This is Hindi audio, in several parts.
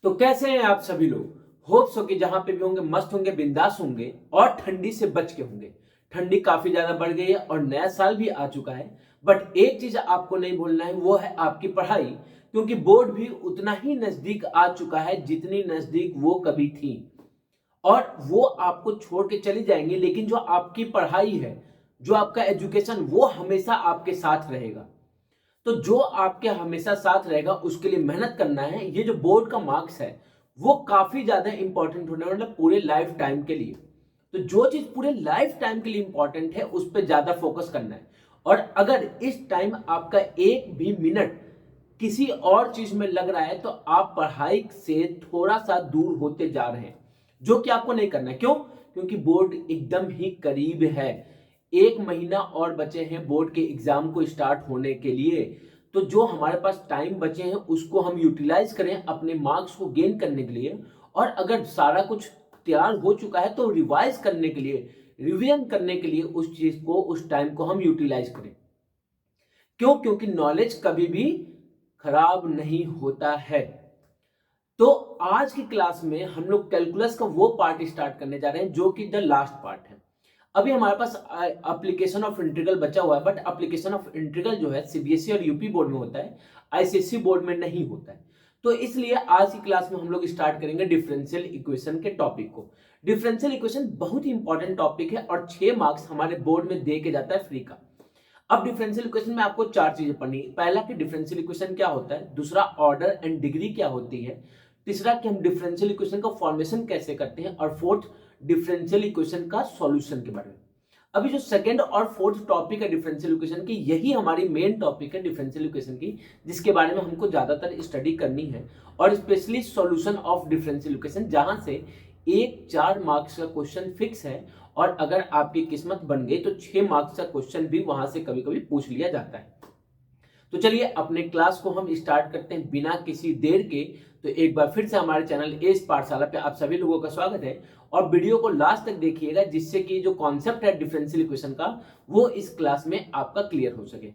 तो कैसे हैं आप सभी लोग। होप्स हो कि जहां पे भी होंगे मस्त होंगे, बिंदास होंगे और ठंडी से बच के होंगे। ठंडी काफी ज्यादा बढ़ गई है और नया साल भी आ चुका है। बट एक चीज आपको नहीं भूलना है, वो है आपकी पढ़ाई, क्योंकि बोर्ड भी उतना ही नजदीक आ चुका है जितनी नजदीक वो कभी थी। और वो आपको छोड़ के चली जाएंगे, लेकिन जो आपकी पढ़ाई है, जो आपका एजुकेशन, वो हमेशा आपके साथ रहेगा। तो जो आपके हमेशा साथ रहेगा उसके लिए मेहनत करना है। ये जो बोर्ड का मार्क्स है वो काफी ज्यादा इंपॉर्टेंट होने वाला, मतलब पूरे लाइफ टाइम के लिए। तो जो चीज पूरे लाइफ टाइम के लिए इंपॉर्टेंट है उस पर ज्यादा फोकस करना है। और अगर इस टाइम आपका एक भी मिनट किसी और चीज में लग रहा है तो आप पढ़ाई से थोड़ा सा दूर होते जा रहे हैं, जो कि आपको नहीं करना है। क्यों? क्योंकि बोर्ड एकदम ही करीब है। एक महीना और बचे हैं बोर्ड के एग्जाम को स्टार्ट होने के लिए। तो जो हमारे पास टाइम बचे हैं उसको हम यूटिलाइज करें अपने मार्क्स को गेन करने के लिए। और अगर सारा कुछ तैयार हो चुका है तो रिवाइज करने के लिए, रिवीजन करने के लिए उस चीज को, उस टाइम को हम यूटिलाइज करें। क्यों? क्योंकि नॉलेज कभी भी खराब नहीं होता है। तो आज की क्लास में हम लोग कैलकुलस का वो पार्ट स्टार्ट करने जा रहे हैं जो कि द लास्ट पार्ट है। अभी हमारे पास एप्लीकेशन ऑफ इंटीग्रल बचा हुआ है, बट एप्लीकेशन ऑफ इंटीग्रल जो है सीबीएसई और यूपी बोर्ड में होता है, आईसीएसई बोर्ड में नहीं होता है। तो इसलिए आज की क्लास में हम लोग स्टार्ट करेंगे डिफरेंशियल इक्वेशन के टॉपिक को। डिफरेंशियल इक्वेशन बहुत ही इंपॉर्टेंट टॉपिक है और 6 मार्क्स हमारे बोर्ड में दे के जाता है फ्री का। अब डिफरेंशियल इक्वेशन में आपको 4 चीजें पढ़नी है। पहला कि डिफरेंशियल इक्वेशन क्या होता है, दूसरा ऑर्डर एंड डिग्री क्या होती है, तीसरा कि हम डिफरेंशियल इक्वेशन का फॉर्मेशन कैसे करते हैं, और फोर्थ डिफरेंशियल इक्वेशन का सॉल्यूशन के बारे में। अभी जो सेकंड और फोर्थ टॉपिक है डिफरेंशियल इक्वेशन की, यही हमारी मेन टॉपिक है डिफरेंशियल इक्वेशन की, जिसके बारे में हमको ज्यादातर स्टडी करनी है। और specially solution of differential equation, जहां से एक 4 मार्क्स का क्वेश्चन फिक्स है, और अगर आपकी किस्मत बन गई तो 6 मार्क्स का क्वेश्चन भी वहां से कभी कभी पूछ लिया जाता है। तो चलिए अपने क्लास को हम स्टार्ट करते हैं बिना किसी देर के। तो एक बार फिर से हमारे चैनल एस पाठशाला पे आप सभी लोगों का स्वागत है, और वीडियो को लास्ट तक देखिएगा, जिससे कि जो कॉन्सेप्ट है डिफरेंशियल इक्वेशन का वो इस क्लास में आपका क्लियर हो सके।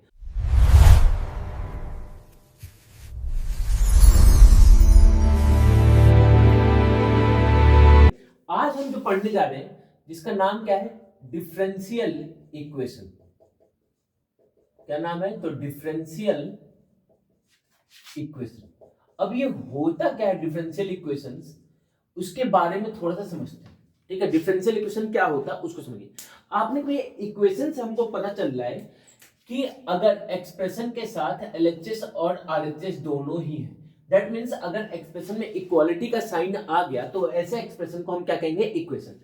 आज हम जो पढ़ने जा रहे हैं जिसका नाम क्या है, डिफरेंशियल इक्वेशन। क्या नाम है? तो डिफरेंशियल इक्वेशन। अब ये होता क्या है डिफरेंशियल इक्वेशंस, उसके बारे में थोड़ा सा समझते हैं। ठीक है, डिफरेंशियल इक्वेशन क्या होता है उसको समझिए। आपने कोई इक्वेशन से हमको पता चल रहा है कि अगर एक्सप्रेशन के साथ एलएचएस और आरएचएस दोनों ही है, दैट मींस अगर एक्सप्रेशन में इक्वालिटी का साइन आ गया तो ऐसे एक्सप्रेशन को हम क्या कहेंगे, इक्वेशन।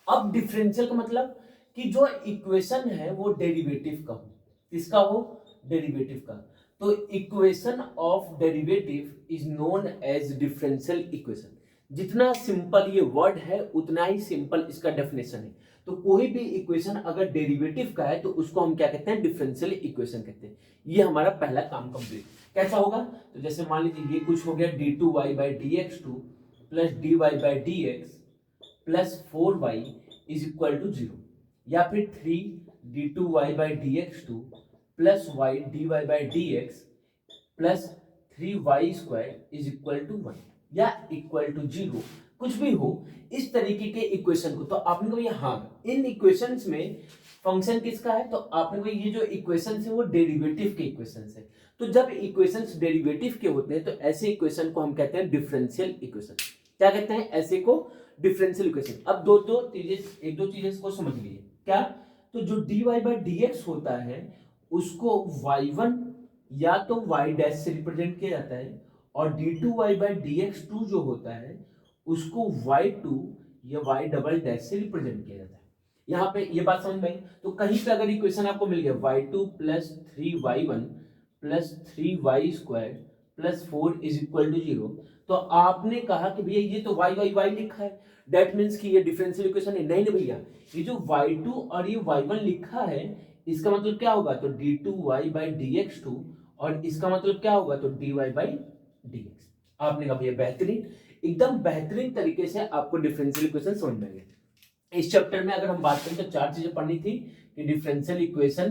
अब डिफरेंशियल का मतलब कि जो इक्वेशन है वो डेरिवेटिव का हो। किसका हो? डेरिवेटिव का। तो equation of derivative is known as differential equation. जितना सिंपल ये वर्ड है उतना ही सिंपल इसका डेफिनेशन है। तो कोई भी इक्वेशन अगर डेरिवेटिव का है तो उसको हम क्या कहते हैं, डिफरेंशियल इक्वेशन कहते हैं। ये हमारा पहला काम कंप्लीट। कैसा होगा? तो जैसे मान लीजिए ये कुछ हो गया d2y/dx2 plus dy/dx plus 4y is equal to 0, या फिर 3d2y/dx2 plus y dy/dx plus 3y² is equal to 1 या इक्वल टू 0, कुछ भी हो इस तरीके के इक्वेशन को। तो आपने को ये, हाँ, इन इक्वेशंस में फंक्शन किसका है, तो आपने को ये जो इक्वेशंस है वो डेरिवेटिव के इक्वेशंस है। तो जब इक्वेशंस डेरिवेटिव के होते हैं तो ऐसे इक्वेशन को हम कहते हैं डिफरेंशियल इक्वेशन। क्या कहते हैं? ऐसे को डिफरेंशियल इक्वेशन। अब एक दो चीजें को समझ लीजिए। क्या? तो जो dy/dx होता है उसको y1 या तो y' से रिप्रेजेंट किया जाता है, और d2y/dx2 जो होता है उसको y2 या y" से रिप्रेजेंट किया जाता है। यहां पे ये बात समझ में आई? तो कहीं पे अगर इक्वेशन आपको मिल गया y2 plus 3y1 plus 3y² plus 4 is equal to 0, तो आपने कहा कि भैया ये तो y लिखा है, दैट मीन्स कि ये डिफरेंशियल इक्वेशन है। नहीं भैया, ये जो y2 और ये y1 लिखा है इसका मतलब क्या होगा, तो d2y/dx2, और इसका मतलब क्या होगा, तो dy/dx। आपने कहा भैया बेहतरीन, एकदम बेहतरीन तरीके से आपको डिफरेंशियल इक्वेशन समझ में गए। इस चैप्टर में अगर हम बात करें तो 4 चीजें पढ़नी थी कि डिफरेंशियल इक्वेशन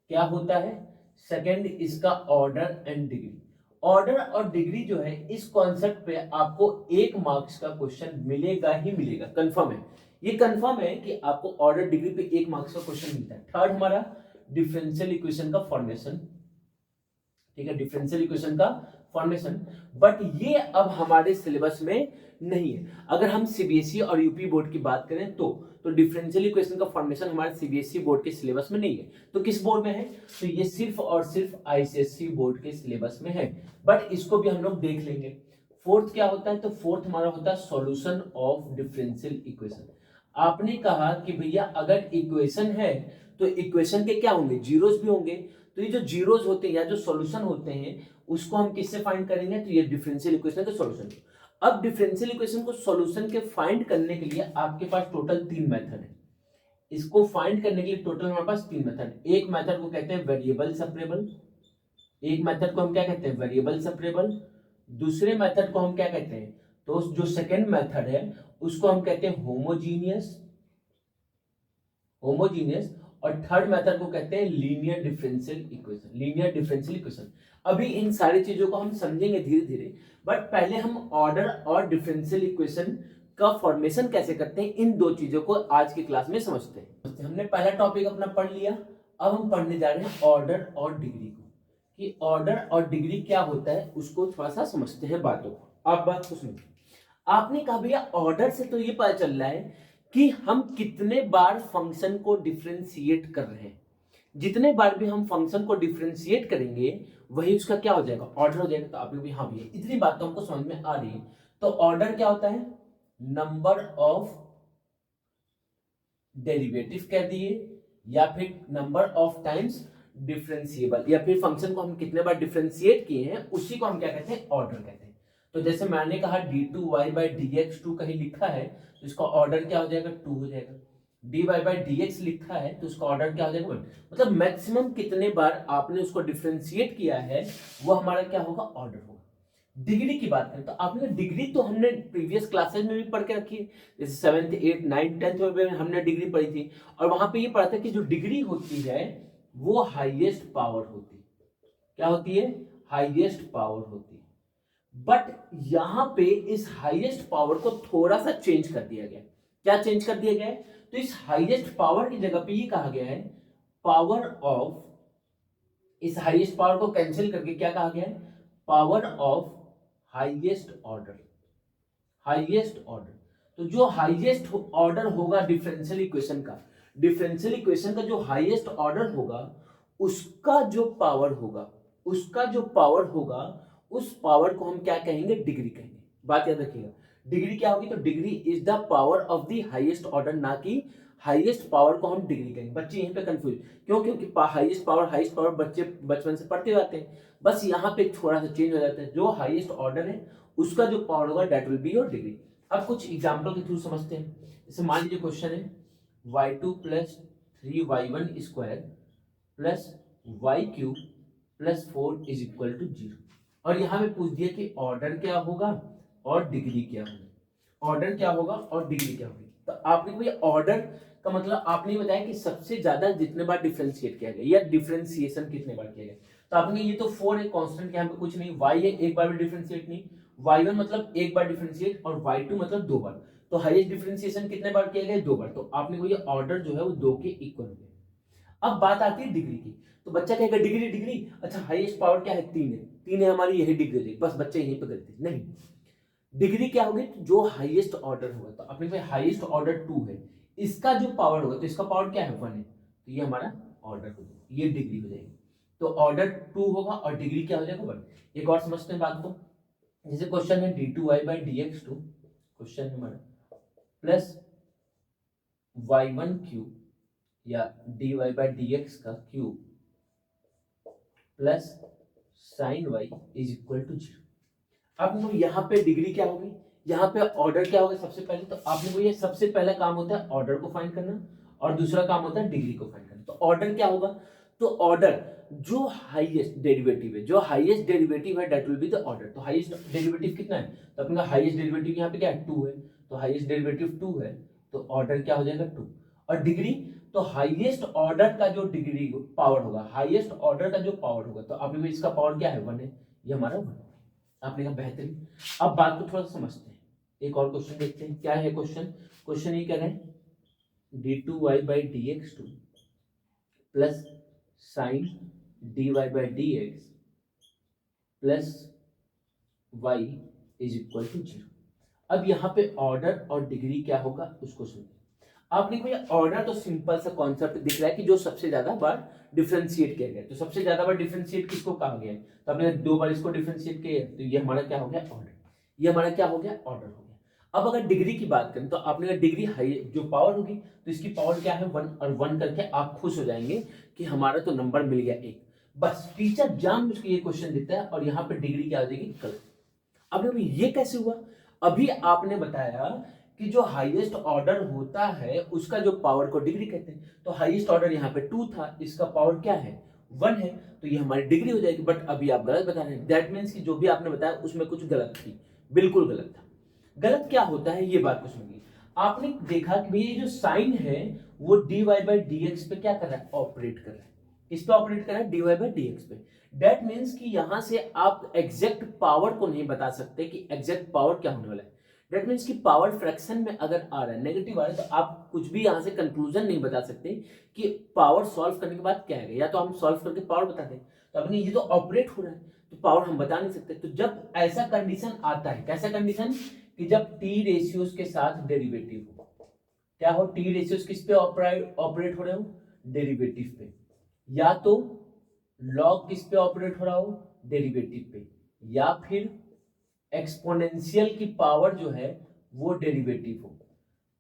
क्या होता है, सेकंड इसका ऑर्डर एंड डिग्री। ऑर्डर और डिग्री जो है इस कॉन्सेप्ट पे आपको 1 मार्क्स का क्वेश्चन मिलेगा ही मिलेगा, कंफर्म है। ये कंफर्म है कि आपको ऑर्डर डिग्री पे 1 मार्क्स का क्वेश्चन मिलता है। थर्ड हमारा डिफरेंशियल इक्वेशन का फॉर्मेशन, ठीक है, डिफरेंशियल इक्वेशन का फॉर्मेशन, बट ये अब हमारे सिलेबस में नहीं है। अगर हम सीबीएसई और यूपी बोर्ड की बात करें तो डिफरेंशियल इक्वेशन का फॉर्मेशन हमारे सीबीएसई बोर्ड के सिलेबस में नहीं है। तो किस बोर्ड में है? तो ये सिर्फ और सिर्फ आईसीएसई बोर्ड के सिलेबस में है, बट इसको भी हम लोग देख लेंगे। फोर्थ क्या होता है? तो फोर्थ हमारा होता है सॉल्यूशन ऑफ डिफरेंशियल इक्वेशन। आपने कहा कि भैया अगर इक्वेशन है तो इक्वेशन के क्या होंगे? जीरोस भी होंगे। तो ये जो जीरोस होते हैं या जो सॉल्यूशन होते हैं उसको हम किससे फाइंड करेंगे? तो ये डिफरेंशियल इक्वेशन का सॉल्यूशन। अब डिफरेंशियल इक्वेशन को सॉल्यूशन के फाइंड करने के लिए आपके पास टोटल 3 मेथड है। इसको फाइंड करने के लिए टोटल हमारे पास 3 मेथड। एक मेथड को कहते हैं वेरिएबल सेपरेबल, एक मेथड को हम क्या कहते हैं? Variable separable. दूसरे मेथड को हम क्या कहते हैं? तो जो सेकेंड मेथड है उसको हम कहते हैं होमोजीनियस, होमोजीनियस। और थर्ड मेथड को कहते हैं linear differential equation, linear differential equation. अभी इन सारी चीजों को हम समझेंगे धीरे धीरे, बट पहले हम ऑर्डर और डिफरेंशियल इक्वेशन का फॉर्मेशन कैसे करते हैं इन दो चीजों को आज की क्लास में समझते हैं। हमने पहला टॉपिक अपना पढ़ लिया, अब हम पढ़ने जा रहे हैं ऑर्डर और डिग्री को, कि ऑर्डर और डिग्री क्या होता है उसको थोड़ा सा समझते हैं बातों को। आप बात को सुनिए। आपने कहा भैया ऑर्डर से तो ये पता चल रहा है कि हम कितने बार फंक्शन को डिफरेंशिएट कर रहे हैं। जितने बार भी हम फंक्शन को डिफरेंशिएट करेंगे वही उसका क्या हो जाएगा? ऑर्डर हो जाएगा। तो आप लोग भी हाँ भैया इतनी बात तो हमको समझ में आ रही है। तो ऑर्डर क्या होता है? नंबर ऑफ डेरिवेटिव कह दिए, या फिर नंबर ऑफ टाइम्स डिफरेंशिएबल, या फिर फंक्शन को हम कितने बार डिफरेंशिएट किए हैं उसी को हम क्या कहते हैं? ऑर्डर कहते हैं। तो जैसे मैंने कहा d2y/dx2 कहीं लिखा है तो इसका ऑर्डर क्या हो जाएगा? 2 हो जाएगा। dy/dx लिखा है तो इसका ऑर्डर क्या हो जाएगा? 1। मतलब मैक्सिमम कितने बार आपने उसको डिफरेंशिएट किया है वो हमारा क्या होगा? ऑर्डर होगा। डिग्री की बात करें तो आपने डिग्री तो हमने प्रीवियस क्लासेस में भी पढ़ के रखी है, जैसे 7th 8th 9th 10th में हमने डिग्री पढ़ी थी, और वहां पे ये पढ़ा था कि जो डिग्री होती है वो हाईएस्ट पावर होती है। क्या होती है? हाईएस्ट पावर होती है। बट यहां पे इस हाईएस्ट पावर को थोड़ा सा चेंज कर दिया गया। क्या चेंज कर दिया गया है? तो इस हाईएस्ट पावर की जगह पे ये कहा गया है पावर ऑफ, इस हाईएस्ट पावर को कैंसिल करके क्या कहा गया है? Power of highest order, highest order. तो जो हाईएस्ट ऑर्डर होगा डिफरेंशियल इक्वेशन का, डिफरेंशियल इक्वेशन का जो हाईएस्ट ऑर्डर होगा उसका जो पावर होगा, उसका जो पावर होगा उस पावर को हम क्या कहेंगे? डिग्री कहेंगे। बात याद रखिएगा। डिग्री क्या होगी? तो degree is the power of the highest order, ना कि हाईएस्ट पावर को हम डिग्री कहेंगे। बच्चे यहीं पे कंफ्यूज क्यों? क्योंकि हाईएस्ट पावर बच्चे बचपन से पढ़ते जाते हैं, बस यहाँ पे थोड़ा सा चेंज हो जाता है। जो हाईएस्ट ऑर्डर है उसका जो पावर होगा that will be your degree. अब कुछ एग्जांपल के थ्रू समझते हैं। जैसे मान लीजिए क्वेश्चन है y2 + 3y1² + y³ + 4 = 0, और यहां में पूछ दिया कि ऑर्डर क्या होगा और डिग्री क्या होगी। ऑर्डर क्या होगा और डिग्री क्या होगी। तो आपने कोई ऑर्डर का मतलब आपने बताया कि सबसे ज्यादा जितने बार डिफरेंशिएट किया गया या डिफरेंशिएशन कितने बार किया गया। तो आपने ये तो 4 है कांस्टेंट, यहाँ पे कुछ नहीं, y है एक बार भी डिफरेंशिएट नहीं, y1 मतलब एक बार डिफरेंशिएट, और y2 मतलब 2 बार। तो हाईएस्ट डिफरेंशिएशन कितने बार किया गया? 2 बार। तो आपने को ये ऑर्डर जो है वो 2 के इक्वल हो गया। अब बात आती है डिग्री की। तो बच्चा कहेगा डिग्री डिग्री, अच्छा हाईएस्ट पावर क्या है? 3 है, 3 है हमारी, यही डिग्री है। बस बच्चे यहीं पे करते नहीं। डिग्री क्या होगी? जो हाईएस्ट ऑर्डर होगा। तो अपने पास हाईएस्ट ऑर्डर 2 है, इसका जो पावर होगा तो इसका पावर क्या है? 1 है, तो ये हमारा ऑर्डर हो जाएगा, ये डिग्री हो जाएगी। तो ऑर्डर 2 होगा और डिग्री क्या हो जाएगा? 1। एक और समझते हैं बात को। जैसे क्वेश्चन है d2y/dx2 क्वेश्चन हमारा प्लस y1³ या dy/dx का क्यूब प्लस sin y = 0। अब यहाँ पे डिग्री क्या होगी? यहाँ पे ऑर्डर क्या होगा? सबसे पहले तो आपने को ये सबसे पहला काम होता है ऑर्डर को फाइंड करना, और दूसरा काम होता है डिग्री को फाइंड करना। तो ऑर्डर क्या होगा? तो ऑर्डर जो हाईएस्ट डेरिवेटिव है, जो हाईएस्ट डेरिवेटिव है that will be the order. तो हाईएस्ट डेरिवेटिव कितना है? तो अपने हाईएस्ट डेरिवेटिव यहाँ पे क्या है? 2 है। तो हाईएस्ट डेरिवेटिव 2 है तो ऑर्डर क्या हो जाएगा? 2। और डिग्री, तो हाईएस्ट ऑर्डर का जो डिग्री पावर होगा, हाईएस्ट ऑर्डर का जो पावर होगा, तो अभी इसका पावर क्या है? 1 है, ये हमारा 1 हो गया। आपने कहा बेहतरीन। अब बात को थोड़ा समझते हैं, एक और क्वेश्चन देखते हैं क्या है क्वेश्चन। क्वेश्चन ये कह रहे हैं d2y/dx2 plus sine dy/dx plus y is equal to 0। अब यहाँ पे ऑर्डर और डिग्री क्या होगा उसको सुनिए। आपने कोई ऑर्डर तो सिंपल सा कॉन्सेप्ट दिख रहा है कि जो सबसे ज्यादा बार डिफरेंशिएट किया गया, तो सबसे ज्यादा बार डिफरेंशिएट किसको कहा गया है, तो आपने 2 बार इसको डिफरेंशिएट किया, तो ये हमारा क्या हो गया ऑर्डर, ये हमारा क्या हो गया ऑर्डर हो गया। अब अगर डिग्री की बात करें तो आपने कहा डिग्री हाई जो पावर होगी तो इसकी पावर क्या है 1, और 1 करके आप खुश हो जाएंगे कि हमारा तो नंबर मिल गया 1। बस टीचर जानबूझ के ये क्वेश्चन देता है और यहाँ पे डिग्री क्या हो जाएगी गलत। अब ये कैसे हुआ, अभी आपने बताया कि जो हाईएस्ट ऑर्डर होता है उसका जो पावर को डिग्री कहते हैं, तो हाईएस्ट ऑर्डर यहाँ पे 2 था, इसका पावर क्या है 1 है, तो ये हमारी डिग्री हो जाएगी। बट अभी आप गलत बता रहे हैं, दैट मीन्स कि जो भी आपने बताया उसमें कुछ गलत थी, बिल्कुल गलत था। गलत क्या होता है ये बात को सुनिए। आपने देखा कि भैया ये जो साइन है वो dy/dx पे क्या कर रहा है ऑपरेट कर रहा है, इस पे ऑपरेट कर रहा है dy/dx पे। दैट मीन्स कि यहां से आप एग्जैक्ट पावर को नहीं बता सकते कि एग्जैक्ट पावर क्या होने वाला है। दैट मीन्स कि पावर फ्रैक्शन में अगर आ रहा है नेगेटिव आ रहा है तो आप कुछ भी यहां से कंक्लूजन नहीं बता सकते कि पावर सॉल्व करने के बाद क्या है, या तो हम सॉल्व करके पावर बता दें, तो अपने ये तो ऑपरेट हो रहा है तो पावर हम बता नहीं सकते। तो जब ऐसा कंडीशन आता है, कैसा कंडीशन कि जब टी रेशियोज के साथ डेरिवेटिव हो, क्या हो टी रेशियोज किस पे ऑपरेट हो रहे हो डेरिवेटिव पे, या तो लॉग किस पे ऑपरेट हो रहा हो डेरिवेटिव पे, या फिर एक्सपोनेंशियल की पावर जो है वो डेरिवेटिव हो।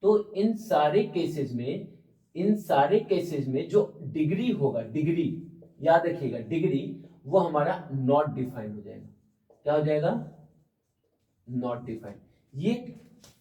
तो इन सारे केसेस में जो डिग्री होगा, डिग्री याद रखिएगा डिग्री वो हमारा नॉट डिफाइंड हो जाएगा। क्या हो जाएगा नॉट डिफाइंड। ये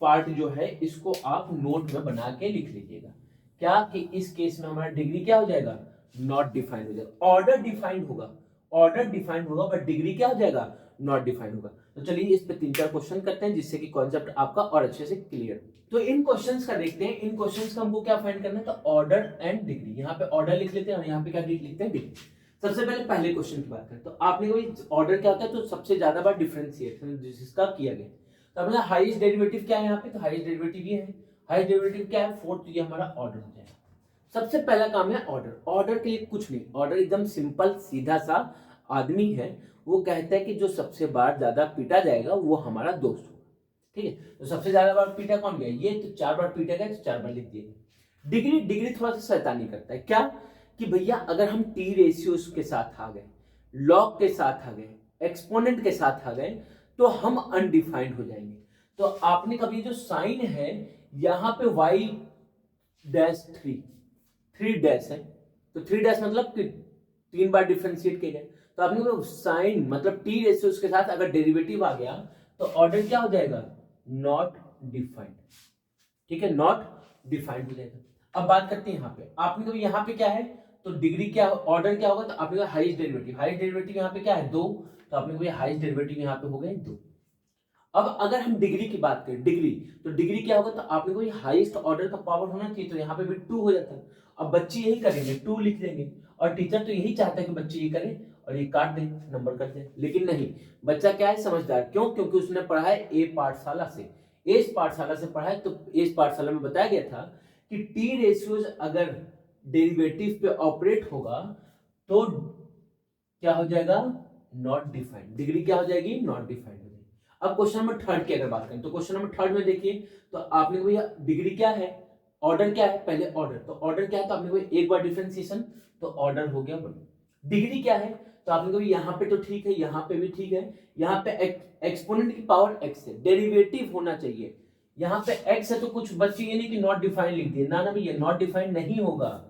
पार्ट जो है इसको आप नोट में बना के लिख लीजिएगा, क्या कि इस केस में हमारा डिग्री क्या हो जाएगा नॉट डिफाइंड हो जाएगा। ऑर्डर डिफाइंड होगा, ऑर्डर डिफाइंड होगा बट डिग्री क्या हो जाएगा नॉट डिफाइंड होगा। तो चलिए इस पे 3-4 क्वेश्चन करते हैं जिससे कि कॉन्सेप्ट आपका और अच्छे से क्लियर हो। तो इन क्वेश्चंस का देखते हैं, इन क्वेश्चंस का हमको क्या फाइंड करना है, तो ऑर्डर एंड डिग्री। यहाँ पे ऑर्डर लिख लेते हैं और यहाँ पे क्या लिखते हैं डिग्री। सबसे पहले पहले क्वेश्चन की बात करें तो आपने कोई ऑर्डर क्या होता है, तो सबसे ज्यादा बार डिफरेंशिएशन जिसका किया गया, तो अपना हाईएस्ट डेरिवेटिव क्या है यहाँ पे, तो हाईएस्ट डेरिवेटिव ये है, हाईएस्ट डेरिवेटिव क्या है 4, तो ये हमारा ऑर्डर हो जाएगा। सबसे पहला काम है ऑर्डर। ऑर्डर के लिए कुछ नहीं, ऑर्डर एकदम सिंपल सीधा सा आदमी है, वो कहता है कि जो सबसे बार ज्यादा पीटा जाएगा वो हमारा दोस्त होगा। ठीक है, तो सबसे ज्यादा बार पीटा कौन गया, ये तो 4 बार पीटा गया तो 4 बार लिख दिए। डिग्री, डिग्री थोड़ा सा शैतानी करता है, क्या कि भैया अगर हम टी रेशियोज के साथ आ गए, लॉग के साथ आ गए, एक्सपोनेंट के साथ आ गए तो हम अनडिफाइंड हो जाएंगे। तो आपने कभी जो साइन है यहां पे y'3 डैश है, तो 3 डैश मतलब कि 3 बार डिफरेंशिएट किया गया, तो आपने साइन मतलब टी रेशियोज के साथ अगर डेरिवेटिव आ गया तो ऑर्डर क्या हो जाएगा नॉट डिफाइंड। ठीक है, नॉट डिफाइंड हो जाएगा। अब बात करते हैं यहाँ पे, आपने कभी यहाँ पे क्या है तो डिग्री क्या ऑर्डर क्या होगा, तो आपने हाईएस्ट डेरिवेटिव, हाईएस्ट डेरिवेटिव यहाँ पे क्या है 2, तो आपने कोई हाईएस्ट डेरिवेटिव यहाँ पे हो गए 2। अब अगर हम डिग्री की बात करें, डिग्री तो डिग्री क्या होगा, तो आपने कोई हाईएस्ट ऑर्डर का पावर होना चाहिए, तो यहाँ पे भी 2 हो जाता है। अब बच्चे यही करेंगे 2 लिख देंगे, और टीचर तो यही चाहता है कि बच्चे ये करें और ये काट दें नंबर कर दें, लेकिन नहीं, बच्चा क्या है समझदार, क्यों, क्योंकि उसने पढ़ा है ए पाठशाला से, एज पाठशाला से पढ़ा है। तो एज पाठशाला में बताया गया था कि टी रेशियोज अगर डेरिवेटिव पे ऑपरेट होगा तो क्या हो जाएगा नॉट डिफाइंड, डिग्री क्या हो जाएगी नॉट डिफाइंड हो जाएगी। अब क्वेश्चन नंबर 3 की अगर बात करें तो क्वेश्चन नंबर 3 में देखिए, तो आपने भैया डिग्री क्या है, ऑर्डर क्या है, पहले ऑर्डर, तो ऑर्डर क्या है, तो आपने कोई एक बार डिफरेंशिएशन, तो ऑर्डर हो गया 1। डिग्री क्या है, तो आपने कभी यहाँ पे तो ठीक है, यहाँ पे भी ठीक है, यहाँ पे एक्सपोनेंट की पावर x है, डेरिवेटिव होना चाहिए, यहाँ पे x है तो कुछ बच्चे ये नहीं कि नॉट डिफाइंड लिख दिए, ना ना भैया नॉट डिफाइंड नहीं होगा,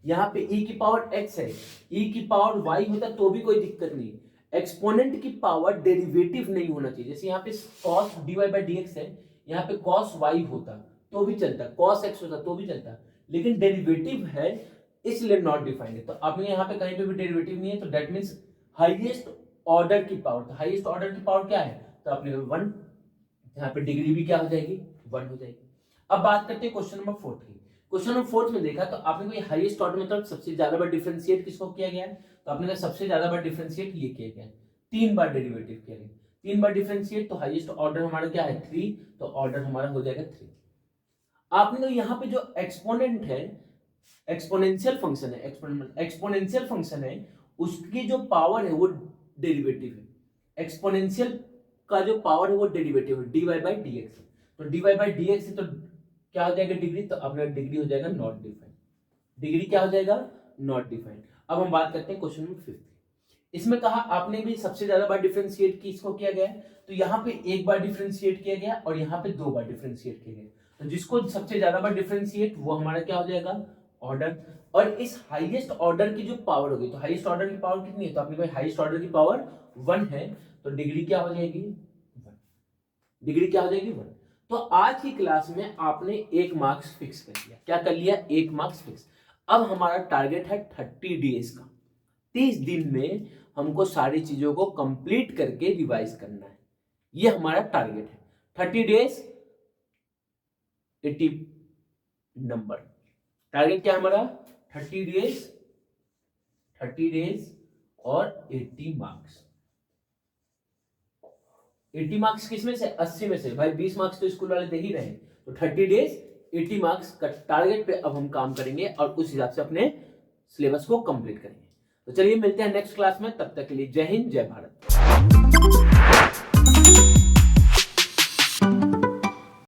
यहाँ पे e की पावर x है, e की पावर y होता तो भी कोई दिक्कत नहीं, एक्सपोनेंट की पावर डेरिवेटिव नहीं होना चाहिए। जैसे यहाँ पे cos dy/dx है, यहाँ पे cos y होता तो भी चलता, cos x होता तो भी चलता, लेकिन डेरिवेटिव है इसलिए नॉट डिफाइंड है। तो आपने यहाँ पे कहीं पे भी डेरिवेटिव नहीं है, तो दैट मींस हाईएस्ट ऑर्डर की पावर, तो हाईएस्ट ऑर्डर की पावर क्या है, तो आपने 1, यहाँ पे डिग्री भी क्या हो जाएगी 1 हो जाएगी। अब बात करते हैं क्वेश्चन नंबर 4 की। क्वेश्चन नंबर 4 में देखा तो आपने कोई हाईएस्ट ऑर्डर मतलब सबसे ज्यादा बार डिफरेंशिएट किसको किया गया है, तो आपने कहा सबसे ज्यादा बार डिफरेंशिएट ये किया गया है 3 बार डेरिवेटिव किया गया, 3 बार डिफरेंशिएट, तो हाईएस्ट ऑर्डर हमारा क्या है 3, तो ऑर्डर हमारा हो जाएगा 3। आपने तो यहाँ पे जो एक्सपोनेंट है, एक्सपोनेंशियल फंक्शन है, एक्सपोनेंशियल फंक्शन है, उसकी जो पावर है वो डेरिवेटिव है। एक्सपोनेंशियल का जो पावर है वो डेरिवेटिव है, dy बाई डी एक्स। तो dy बाई डी एक्स तो क्या हो जाएगा डिग्री, तो अपना डिग्री हो जाएगा नॉट डिफाइंड। डिग्री क्या हो जाएगा नॉट डिफाइंड। अब हम बात करते हैं क्वेश्चन नंबर 5। इसमें कहा आपने भी सबसे ज्यादा बार डिफरेंशिएट किसको किया गया है, तो यहाँ पे 1 बार डिफरेंशिएट किया गया और यहाँ पे 2 बार डिफरेंशिएट किया गया। तो जिसको सबसे ज्यादा बार डिफरेंशिएट वो हमारा क्या हो जाएगा ऑर्डर। और इस हाईएस्ट ऑर्डर की जो पावर होगी, तो हाईएस्ट ऑर्डर की पावर कितनी है, तो आपने हाईएस्ट ऑर्डर की पावर 1 है, तो डिग्री क्या हो जाएगी 1। डिग्री क्या हो जाएगी 1। तो आज की क्लास में आपने 1 मार्क्स फिक्स कर लिया। क्या कर लिया 1 मार्क्स फिक्स। अब हमारा टारगेट है 30 डेज का, 30 दिन में हमको सारी चीजों को कंप्लीट करके रिवाइज करना है, ये हमारा टारगेट है। 30 डेज 80 नंबर, टारगेट क्या हमारा 30 डेज और 80 मार्क्स। 80 मार्क्स किसमें से 80 में से, भाई 20 मार्क्स तो स्कूल वाले दे ही रहे, तो 30 डेज 80 मार्क्स का टारगेट पे अब हम काम करेंगे और उस हिसाब से अपने सिलेबस को कंप्लीट करेंगे। तो चलिए मिलते हैं नेक्स्ट क्लास में, तब तक के लिए जय हिंद जय भारत।